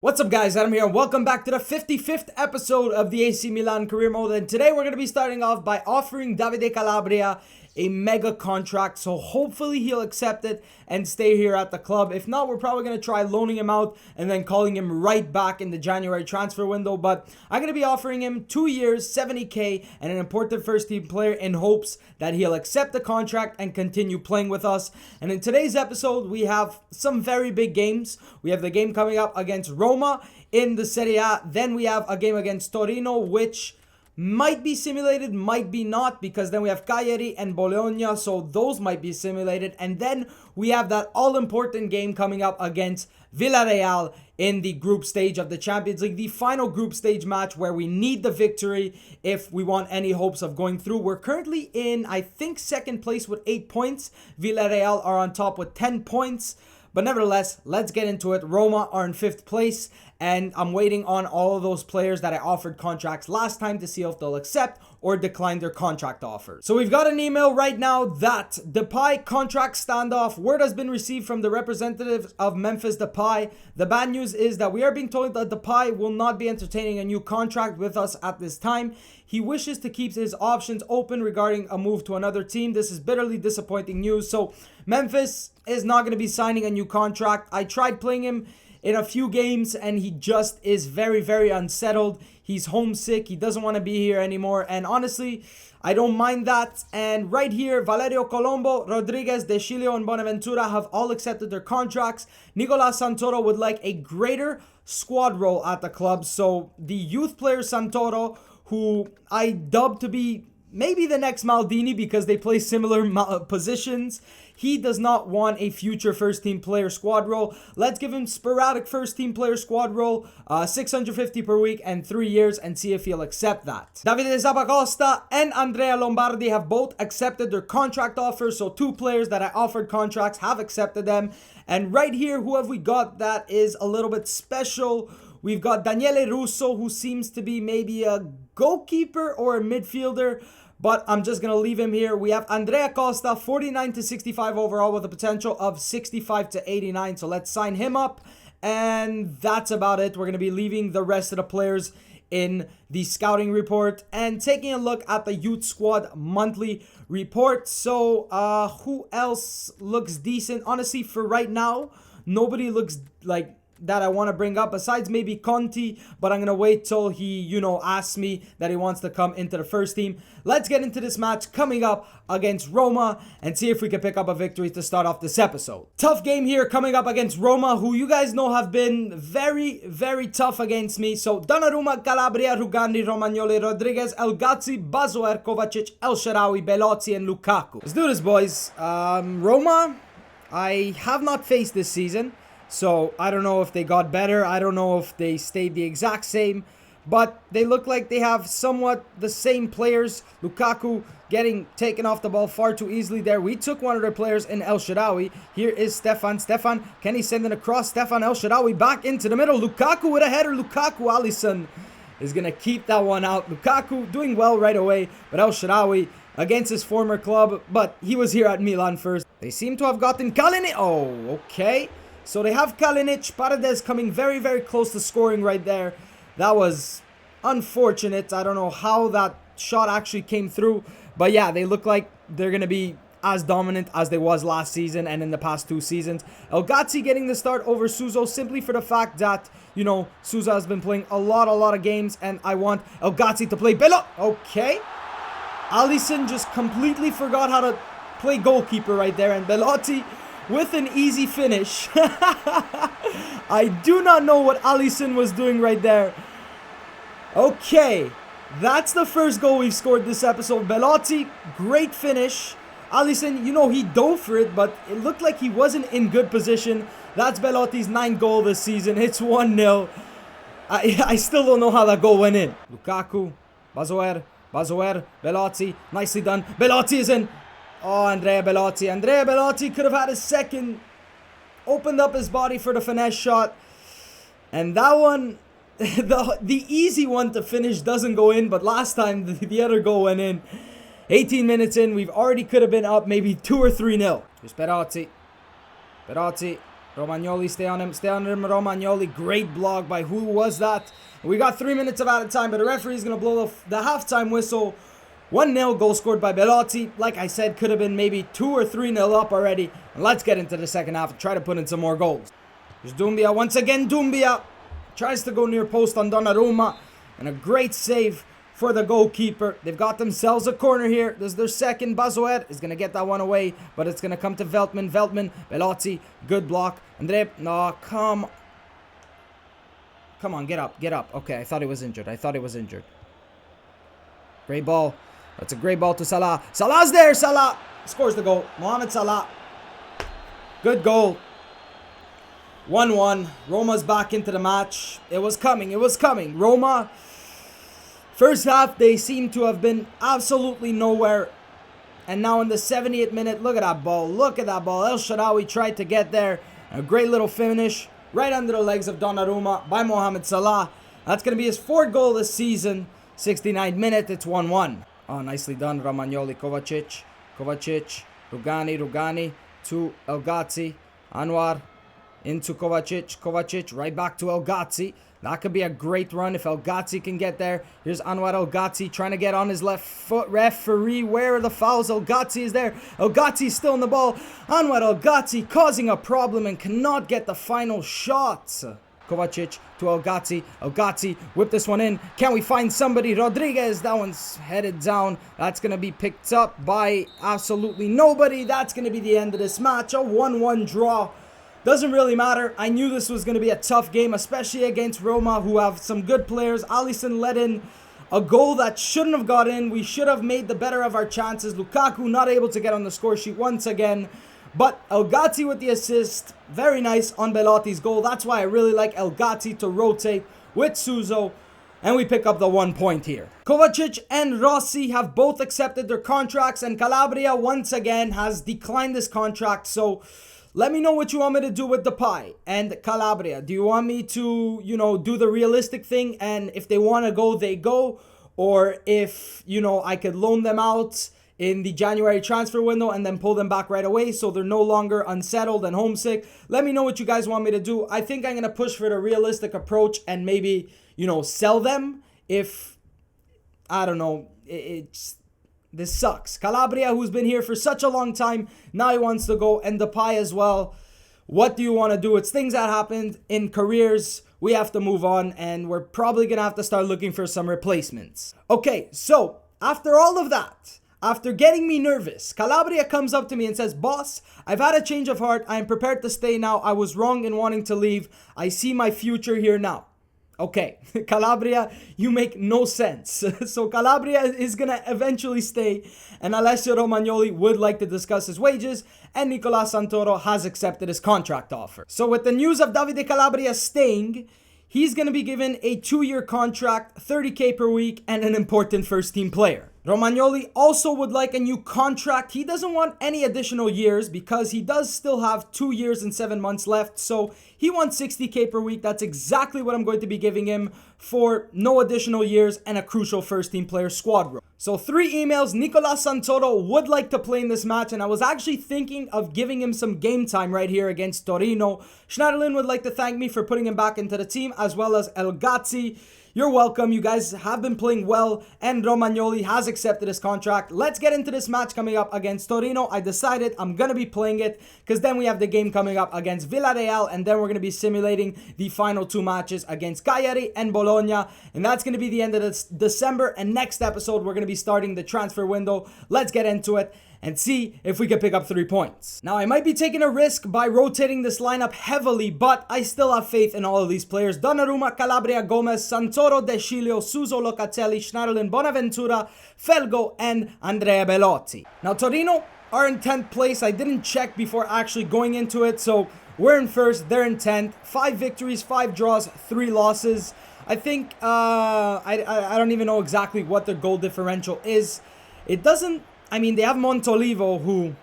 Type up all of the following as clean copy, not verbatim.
What's up guys, Adam here and welcome back to the 55th episode of the AC Milan Career Mode, and today we're going to be starting off by offering Davide Calabria a mega contract, so hopefully he'll accept it and stay here at the club. If not, we're probably going to try loaning him out and then calling him right back in the January transfer window, but I'm going to be offering him 2 years, 70k and an important first team player in hopes that he'll accept the contract and continue playing with us. And in today's episode, we have some very big games. We have the game coming up against Roma in the Serie A. Then we have a game against Torino, which might be simulated, might be not, because then we have Cagliari and Bologna, so those might be simulated. And then we have that all-important game coming up against Villarreal in the group stage of the Champions League, the final group stage match where we need the victory if we want any hopes of going through. We're currently in, I think, second place with 8 points. Villarreal are on top with 10 points. But nevertheless, let's get into it. Roma are in 5th place, and I'm waiting on all of those players that I offered contracts last time to see if they'll accept or decline their contract offers. So we've got an email right now that Depay contract standoff. Word has been received from the representatives of Memphis Depay. The bad news is that we are being told that Depay will not be entertaining a new contract with us at this time. He wishes to keep his options open regarding a move to another team. This is bitterly disappointing news. So Memphis is not going to be signing a new contract. I tried playing him in a few games and he just is very, very unsettled. He's homesick. He doesn't want to be here anymore. And honestly, I don't mind that. And right here, Valerio Colombo, Rodriguez, De Chilio, and Bonaventura have all accepted their contracts. Nicolas Santoro would like a greater squad role at the club. So the youth player Santoro, who I dubbed to be maybe the next Maldini because they play similar positions, he does not want a future first team player squad role. Let's give him sporadic first team player squad role, 650 per week and 3 years, and see if he'll accept that. Davide Zappacosta and Andrea Lombardi have both accepted their contract offers. So 2 players that I offered contracts have accepted them. And right here, who have we got that is a little bit special? We've got Daniele Russo, who seems to be maybe a goalkeeper or a midfielder, but I'm just going to leave him here. We have Andrea Costa, 49 to 65 overall with a potential of 65 to 89. So let's sign him up. And that's about it. We're going to be leaving the rest of the players in the scouting report and taking a look at the youth squad monthly report. So who else looks decent? Honestly, for right now, nobody looks like that I want to bring up besides maybe Conti, but I'm going to wait till he, asks me that he wants to come into the first team. Let's get into this match coming up against Roma and see if we can pick up a victory to start off this episode. Tough game here coming up against Roma, who you guys know have been very, very tough against me. So Donnarumma, Calabria, Rugani, Romagnoli, Rodriguez, El Gazzi, Bazoer, Kovacic, El Shaarawy, Belotti, and Lukaku. Let's do this, boys. Roma, I have not faced this season, so I don't know if they got better. I don't know if they stayed the exact same. But they look like they have somewhat the same players. Lukaku getting taken off the ball far too easily there. We took one of their players in El Shaarawy. Here is Stefan. Stefan, can he send it across? Stefan, El Shaarawy back into the middle. Lukaku with a header. Lukaku, Alisson is going to keep that one out. Lukaku doing well right away. But El Shaarawy against his former club. But he was here at Milan first. They seem to have gotten Kalinic. Oh, okay. So they have Kalinic. Paredes coming very, very close to scoring right there. That was unfortunate. I don't know how that shot actually came through. But yeah, they look like they're going to be as dominant as they was last season and in the past 2 seasons. El Gazzi getting the start over Suso simply for the fact that, Suso has been playing a lot of games. And I want El Gazzi to play Bello. Okay. Alisson just completely forgot how to play goalkeeper right there. And Belotti with an easy finish. I do not know what Alisson was doing right there. Okay, that's the first goal we've scored this episode. Belotti, great finish. Alisson, he dove for it, but it looked like he wasn't in good position. That's Belotti's 9th goal this season. It's 1-0. I still don't know how that goal went in. Lukaku, Bazoer, Belotti, nicely done. Belotti is in. Oh, Andrea Belotti. Andrea Belotti could have had a second. Opened up his body for the finesse shot. And that one, the easy one to finish doesn't go in. But last time, the other goal went in. 18 minutes in, we've already could have been up maybe 2 or 3-0. Here's Belotti. Romagnoli, stay on him, Romagnoli. Great block by who was that? We got 3 minutes of added time, but the referee is going to blow the halftime whistle. 1-0, goal scored by Belotti. Like I said, could have been maybe 2 or 3-0 up already. And let's get into the second half and try to put in some more goals. Here's Doumbia once again. Doumbia tries to go near post on Donnarumma. And a great save for the goalkeeper. They've got themselves a corner here. This is their second. Bazoer is going to get that one away, but it's going to come to Veltman. Belotti, good block. Andre, no, come on, get up. Okay, I thought he was injured. Great ball. That's a great ball to Salah. Salah's there. Salah scores the goal. Mohamed Salah. Good goal. 1-1. Roma's back into the match. It was coming. Roma, first half, they seem to have been absolutely nowhere. And now in the 70th minute, look at that ball. El Shaarawy tried to get there. A great little finish right under the legs of Donnarumma by Mohamed Salah. That's going to be his 4th goal this season. 69th minute, it's 1-1. Oh, nicely done. Romagnoli, Kovacic, Rugani to El Ghazi. Anwar into Kovacic, right back to El Ghazi. That could be a great run if El Ghazi can get there. Here's Anwar El Ghazi trying to get on his left foot. Referee, where are the fouls? El Ghazi is there. El Ghazi is still in the ball. Anwar El Ghazi causing a problem and cannot get the final shot. Kovacic to El Ghazi. El Ghazi whip this one in. Can we find somebody? Rodriguez, that one's headed down. That's going to be picked up by absolutely nobody. That's going to be the end of this match. A 1-1 draw. Doesn't really matter. I knew this was going to be a tough game, especially against Roma, who have some good players. Alisson let in a goal that shouldn't have got in. We should have made the better of our chances. Lukaku not able to get on the score sheet once again. But El Ghazi with the assist. Very nice on Belotti's goal. That's why I really like El Ghazi to rotate with Suso. And we pick up the 1 point here. Kovacic and Rossi have both accepted their contracts. And Calabria once again has declined this contract. So let me know what you want me to do with Depay and Calabria. Do you want me to, do the realistic thing, and if they want to go, they go? Or if, I could loan them out in the January transfer window and then pull them back right away so they're no longer unsettled and homesick? Let me know what you guys want me to do. I think I'm going to push for the realistic approach and maybe, sell them if, I don't know, this sucks. Calabria, who's been here for such a long time, now he wants to go, and Depay as well. What do you want to do? It's things that happened in careers. We have to move on, and we're probably going to have to start looking for some replacements. Okay, so after all of that, after getting me nervous, Calabria comes up to me and says, "Boss, I've had a change of heart. I am prepared to stay now. I was wrong in wanting to leave. I see my future here now." Okay, Calabria, you make no sense. So Calabria is going to eventually stay, and Alessio Romagnoli would like to discuss his wages, and Nicolas Santoro has accepted his contract offer. So with the news of Davide Calabria staying, he's going to be given a 2-year contract, 30K per week, and an important first-team player. Romagnoli also would like a new contract. He doesn't want any additional years because he does still have 2 years and 7 months left. So he wants 60K per week. That's exactly what I'm going to be giving him for no additional years and a crucial first-team player squad role. So 3 emails. Nicolas Santoro would like to play in this match, and I was actually thinking of giving him some game time right here against Torino. Schneiderlin would like to thank me for putting him back into the team, as well as El Ghazi. You're welcome. You guys have been playing well, and Romagnoli has accepted his contract. Let's get into this match coming up against Torino. I decided I'm going to be playing it because then we have the game coming up against Villarreal, and then we're going to be simulating the final 2 matches against Cagliari and Bologna, and that's going to be the end of this December. And next episode, we're going to be starting the transfer window. Let's get into it and see if we can pick up 3 points. Now, I might be taking a risk by rotating this lineup heavily, but I still have faith in all of these players. Donnarumma, Calabria, Gomez, Santoro, De Sciglio, Suso, Locatelli, Schneiderlin, Bonaventura, Felgo, and Andrea Belotti. Now, Torino are in 10th place. I didn't check before actually going into it, so we're in 1st, they're in 10th. 5 victories, 5 draws, 3 losses. I think, I don't even know exactly what their goal differential is. It doesn't... I mean, they have Montolivo, who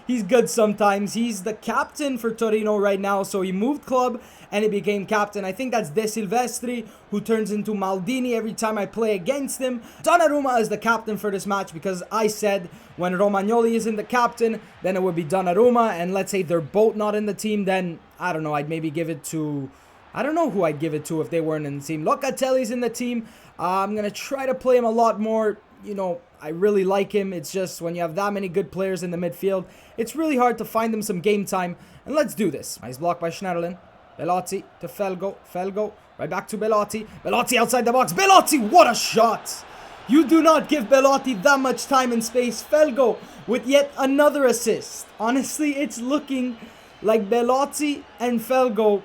he's good sometimes. He's the captain for Torino right now, so he moved club and he became captain. I think that's De Silvestri, who turns into Maldini every time I play against him. Donnarumma is the captain for this match because I said when Romagnoli isn't the captain, then it would be Donnarumma, and let's say they're both not in the team, then I don't know, I'd maybe give it to... I don't know who I'd give it to if they weren't in the team. Locatelli's in the team. I'm going to try to play him a lot more. You know, I really like him. It's just when you have that many good players in the midfield, it's really hard to find them some game time. And let's do this. Nice block by Schneiderlin. Belotti to Felgo. Felgo right back to Belotti. Belotti outside the box. Belotti, what a shot! You do not give Belotti that much time and space. Felgo with yet another assist. Honestly, it's looking like Belotti and Felgo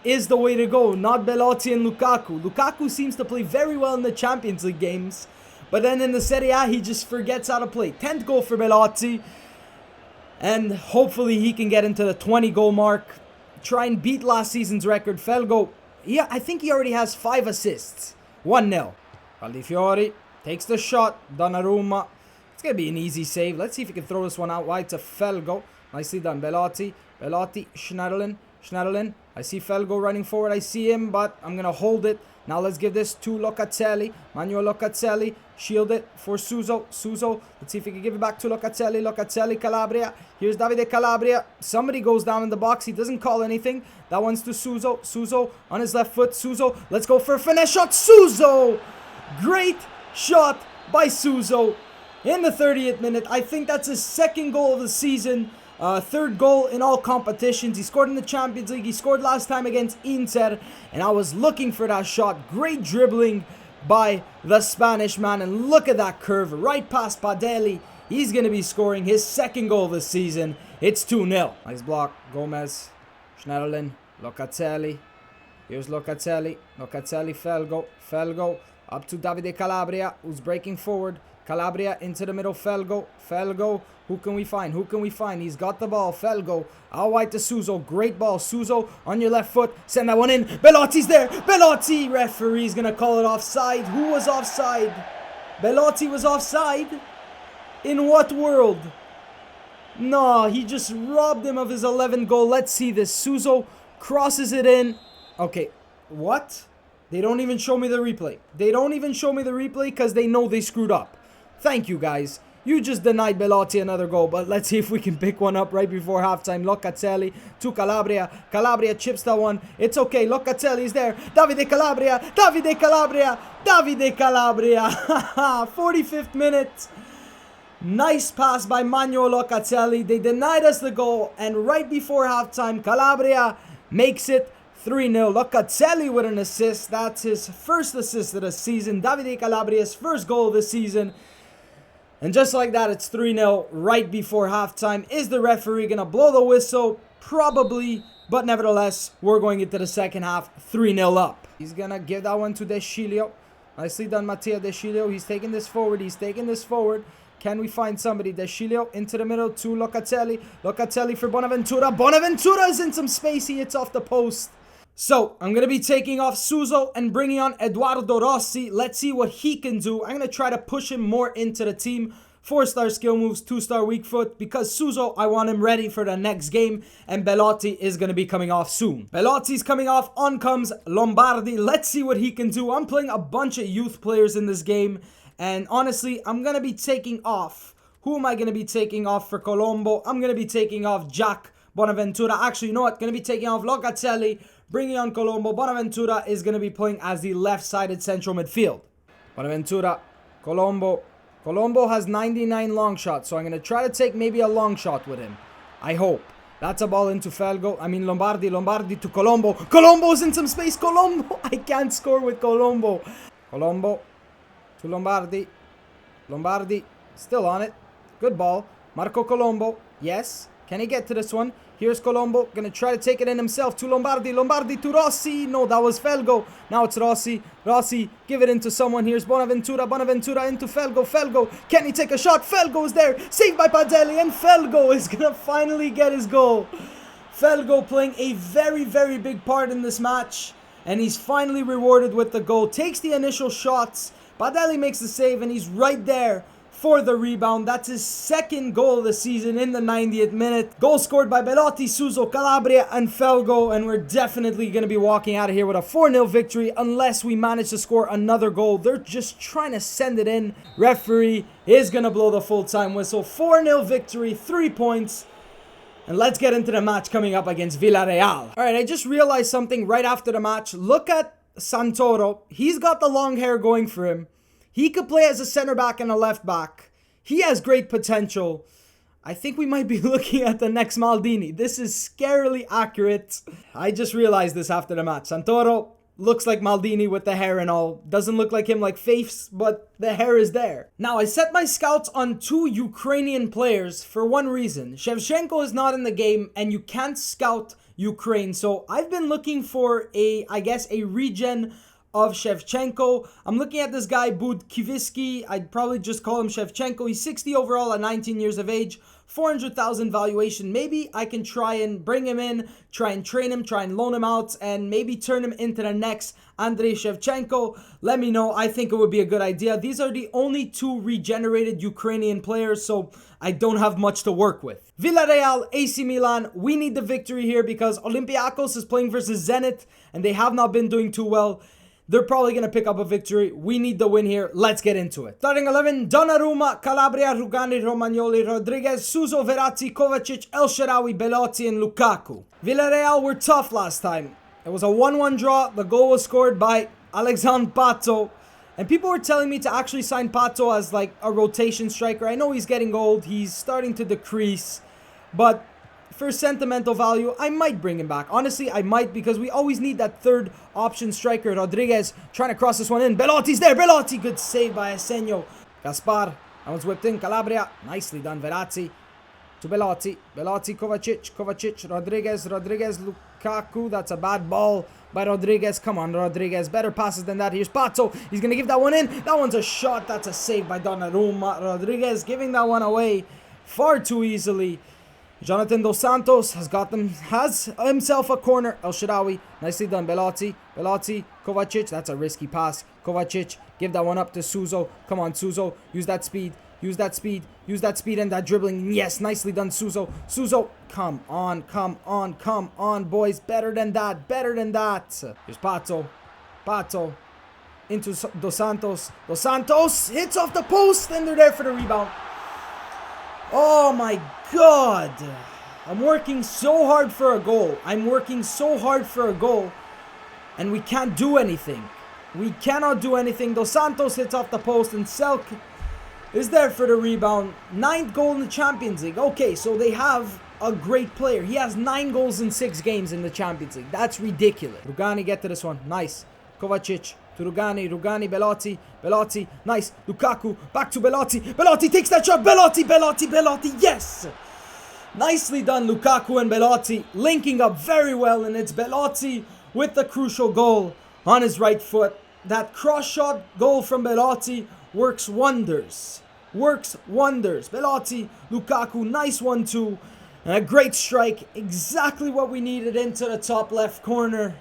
is the way to go, not Belotti and Lukaku. Lukaku seems to play very well in the Champions League games, but then in the Serie A, he just forgets how to play. 10th goal for Belotti, and hopefully he can get into the 20-goal mark. Try and beat last season's record. Felgo, yeah, I think he already has 5 assists. 1-0. Caldifiori takes the shot. Donnarumma. It's going to be an easy save. Let's see if he can throw this one out wide to Felgo. Nicely done. Belotti. Belotti. Schneiderlin. Schneiderlin. I see Felgo running forward. I see him, but I'm going to hold it. Now let's give this to Locatelli. Manuel Locatelli. Shield it for Suso. Suso. Let's see if he can give it back to Locatelli. Locatelli. Calabria. Here's Davide Calabria. Somebody goes down in the box. He doesn't call anything. That one's to Suso. Suso on his left foot. Suso. Let's go for a finesse shot. Suso. Great shot by Suso in the 30th minute. I think that's his 2nd goal of the season. 3rd goal in all competitions. He scored in the Champions League. He scored last time against Inter. And I was looking for that shot. Great dribbling by the Spanish man. And look at that curve. Right past Padelli. He's going to be scoring his 2nd goal this season. It's 2-0. Nice block. Gomez. Schneiderlin. Locatelli. Here's Locatelli. Locatelli. Felgo. Felgo. Up to Davide Calabria, who's breaking forward. Calabria into the middle. Felgo. Felgo. Who can we find? Who can we find? He's got the ball. Felgo. Out wide to Suso. Great ball. Suso on your left foot. Send that one in. Belotti's there. Belotti. Referee's going to call it offside. Who was offside? Belotti was offside? In what world? No, he just robbed him of his 11th goal. Let's see this. Suso crosses it in. Okay. What? They don't even show me the replay. They don't even show me the replay because they know they screwed up. Thank you, guys. You just denied Belotti another goal, but let's see if we can pick one up right before halftime. Locatelli to Calabria. Calabria chips that one. It's okay. Locatelli's there. Davide Calabria. Davide Calabria. Davide Calabria. 45th minute. Nice pass by Manuel Locatelli. They denied us the goal, and right before halftime, Calabria makes it 3-0. Locatelli with an assist. That's his 1st assist of the season. Davide Calabria's 1st goal of the season. And just like that, it's 3-0 right before halftime. Is the referee going to blow the whistle? Probably. But nevertheless, we're going into the 2nd half 3-0 up. He's going to give that one to De Sciglio. Nicely done, Mattia De Sciglio. He's taking this forward. He's taking this forward. Can we find somebody? De Sciglio into the middle to Locatelli. Locatelli for Bonaventura. Bonaventura is in some space. He hits off the post. So, I'm going to be taking off Suso and bringing on Eduardo Rossi. Let's see what he can do. I'm going to try to push him more into the team. 4-star skill moves, 2-star weak foot. Because Suso, I want him ready for the next game. And Belotti is going to be coming off soon. Belotti's coming off. On comes Lombardi. Let's see what he can do. I'm playing a bunch of youth players in this game. And honestly, I'm going to be taking off. Who am I going to be taking off for Colombo? I'm going to be taking off Jack Bonaventura. Actually, you know what? Going to be taking off Locatelli. Bringing on Colombo. Bonaventura is going to be playing as the left-sided central midfield. Bonaventura. Colombo. Colombo has 99 long shots, so I'm going to try to take maybe a long shot with him. I hope. That's a ball into Felgo. I mean Lombardi. Lombardi to Colombo. Colombo's in some space. Colombo. I can't score with Colombo. Colombo to Lombardi. Lombardi. Still on it. Good ball. Marco Colombo. Yes. Can he get to this one? Here's Colombo. Gonna try to take it in himself to Lombardi. Lombardi to Rossi. No, that was Felgo. Now it's Rossi. Rossi, give it into someone. Here's Bonaventura. Bonaventura into Felgo. Felgo. Can he take a shot? Felgo is there. Saved by Padelli. And Felgo is gonna finally get his goal. Felgo playing a very, very big part in this match. And he's finally rewarded with the goal. Takes the initial shots. Padelli makes the save and he's right there for the rebound. That's his second goal of the season in the 90th minute. Goal scored by Belotti, Suso, Calabria, and Felgo. And we're definitely going to be walking out of here with a 4-0 victory unless we manage to score another goal. They're just trying to send it in. Referee is going to blow the full-time whistle. 4-0 victory, 3 points. And let's get into the match coming up against Villarreal. Alright, I just realized something right after the match. Look at Santoro. He's got the long hair going for him. He could play as a center back and a left back. He has great potential. I think we might be looking at the next Maldini. This is scarily accurate. I just realized this after the match. Santoro looks like Maldini with the hair and all. Doesn't look like him like Faiths, but the hair is there. Now, I set my scouts on 2 Ukrainian players for one reason. Shevchenko is not in the game and you can't scout Ukraine. So I've been looking for a regen of Shevchenko. I'm looking at this guy, Budkivisky. I'd probably just call him Shevchenko. He's 60 overall at 19 years of age. 400,000 valuation. Maybe I can try and bring him in, try and train him, try and loan him out, and maybe turn him into the next Andrei Shevchenko. Let me know. I think it would be a good idea. These are the only 2 regenerated Ukrainian players, so I don't have much to work with. Villarreal, AC Milan, we need the victory here because Olympiacos is playing versus Zenit, and they have not been doing too well. They're probably going to pick up a victory. We need the win here. Let's get into it. Starting 11, Donnarumma, Calabria, Rugani, Romagnoli, Rodriguez, Suso, Verratti, Kovacic, El Shaarawy, Belotti, and Lukaku. Villarreal were tough last time. It was a 1-1 draw. The goal was scored by Alexandre Pato. And people were telling me to actually sign Pato as like a rotation striker. I know he's getting old. He's starting to decrease. But for sentimental value, I might bring him back. Honestly, I might because we always need that third option striker. Rodriguez trying to cross this one in. Belotti's there. Belotti. Good save by Asenio. Gaspar. That one's whipped in. Calabria. Nicely done. Verratti. To Belotti. Belotti. Kovacic. Kovacic. Rodriguez. Rodriguez. Lukaku. That's a bad ball by Rodriguez. Come on, Rodriguez. Better passes than that. Here's Pato. He's going to give that one in. That one's a shot. That's a save by Donnarumma. Rodriguez giving that one away far too easily. Jonathan Dos Santos has himself a corner. El Shaarawy, nicely done. Belotti, Kovacic. That's a risky pass. Kovacic, give that one up to Suso. Come on, Suso. Use that speed. Use that speed and that dribbling. Yes, nicely done, Suso. Come on, boys. Better than that. Here's Pato. Into Dos Santos. Dos Santos hits off the post, and they're there for the rebound. Oh my God. I'm working so hard for a goal. And we can't do anything. We cannot do anything. Dos Santos hits off the post and Selk is there for the rebound. 9th goal in the Champions League. Okay, so they have a great player. He has 9 goals in 6 games in the Champions League. That's ridiculous. Rugani get to this one. Nice. Kovacic. To Rugani, Belotti, nice, Lukaku, back to Belotti takes that shot, Belotti, yes! Nicely done, Lukaku and Belotti, linking up very well, and it's Belotti with the crucial goal on his right foot. That cross-shot goal from Belotti works wonders, Belotti, Lukaku, nice 1-2, and a great strike, exactly what we needed into the top left corner.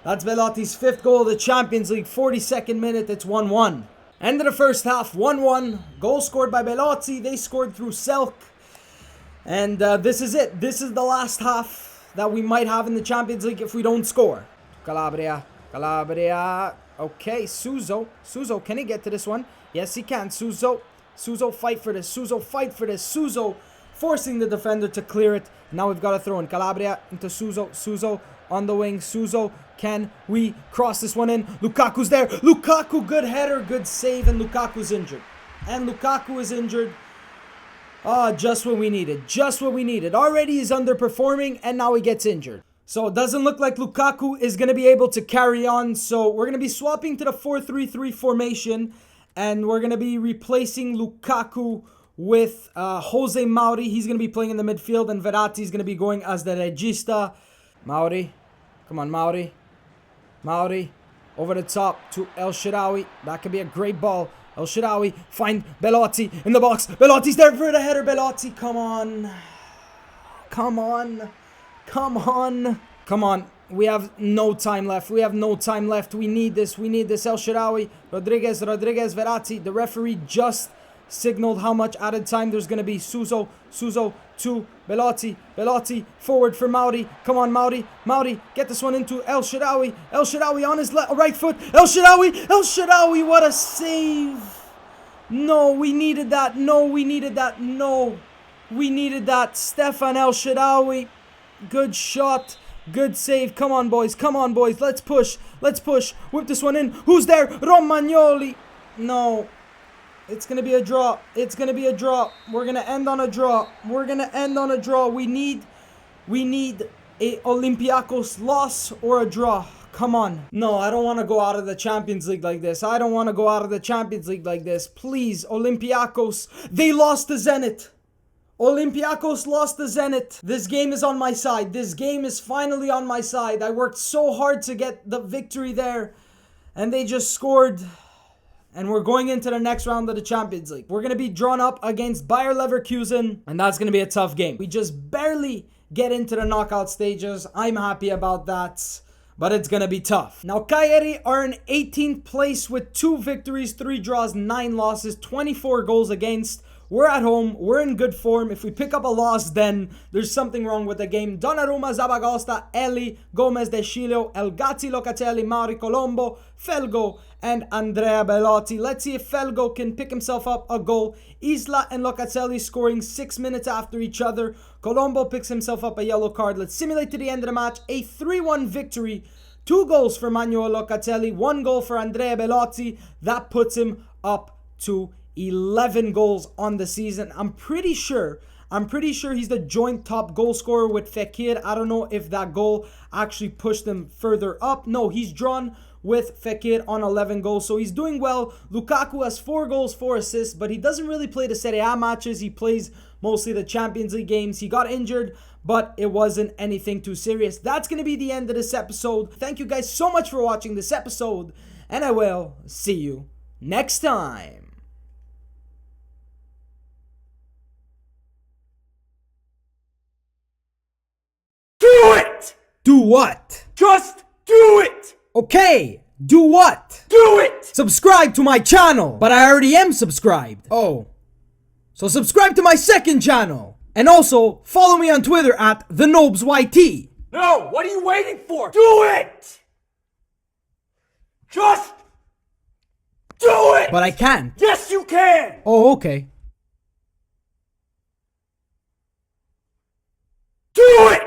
That's Belotti's 5th goal of the Champions League, 42nd minute, it's 1-1. End of the first half, 1-1. Goal scored by Belotti, they scored through Selk. And this is it. This is the last half that we might have in the Champions League if we don't score. Calabria. Okay, Suso, can he get to this one? Yes, he can. Suso, fight for this. Suso, forcing the defender to clear it. Now we've got to throw in Calabria into Suso on the wing. Suso, can we cross this one in? Lukaku's there. Lukaku, good header, good save, and Lukaku's injured. Just what we needed. Already he's underperforming, and now he gets injured. So it doesn't look like Lukaku is going to be able to carry on. So we're going to be swapping to the 4-3-3 formation, and we're going to be replacing Lukaku with Jose Mauri. He's going to be playing in the midfield, and Verratti is going to be going as the regista. Mauri. Come on, Mauri. Over the top to El Shaarawy. That could be a great ball. El Shaarawy. Find Belotti in the box. Belotti's there for the header. Belotti, come on. We have no time left. We need this. El Shaarawy. Rodriguez, Verratti. The referee just signaled how much added time there's going to be. Suso to Belotti, forward for Mauri. Come on, Mauri, get this one into El Shaarawy on his right foot. El Shaarawy, what a save. No, we needed that. We needed that. Stefan El Shaarawy, good shot. Good save. Come on, boys. Let's push. Whip this one in. Who's there? Romagnoli. No. It's going to be a draw. We're going to end on a draw. We need a Olympiacos loss or a draw. Come on. No, I don't want to go out of the Champions League like this. Please, Olympiacos. They lost to Zenit. Olympiacos lost to Zenit. This game is on my side. This game is finally on my side. I worked so hard to get the victory there, and they just scored. And we're going into the next round of the Champions League. We're going to be drawn up against Bayer Leverkusen, and that's going to be a tough game. We just barely get into the knockout stages. I'm happy about that, but it's going to be tough. Now, Cagliari are in 18th place with 2 victories, 3 draws, 9 losses, 24 goals against. We're at home. We're in good form. If we pick up a loss, then there's something wrong with the game. Donnarumma, Zabagosta, Eli, Gomez, De Sciglio, El Gatti, Locatelli, Mauri Colombo, Felgo, and Andrea Belotti. Let's see if Felgo can pick himself up a goal. Isla and Locatelli scoring 6 minutes after each other. Colombo picks himself up a yellow card. Let's simulate to the end of the match. A 3-1 victory. 2 goals for Manuel Locatelli. 1 goal for Andrea Belotti. That puts him up to 11 goals on the season. I'm pretty sure he's the joint top goal scorer with Fekir. I don't know if that goal actually pushed him further up. No, he's drawn with Fekir on 11 goals, so he's doing well. Lukaku has 4 goals, 4 assists, but he doesn't really play the Serie A matches. He plays mostly the Champions League games. He got injured, but it wasn't anything too serious. That's going to be the end of this episode. Thank you guys so much for watching this episode, and I will see you next time. Do it! Do what? Just do it! Okay, do what? Do it! Subscribe to my channel! But I already am subscribed. Oh. So subscribe to my second channel. And also, follow me on Twitter at the Nobz YT. No, what are you waiting for? Do it! Just do it! But I can't. Yes, you can! Oh, okay. Do it!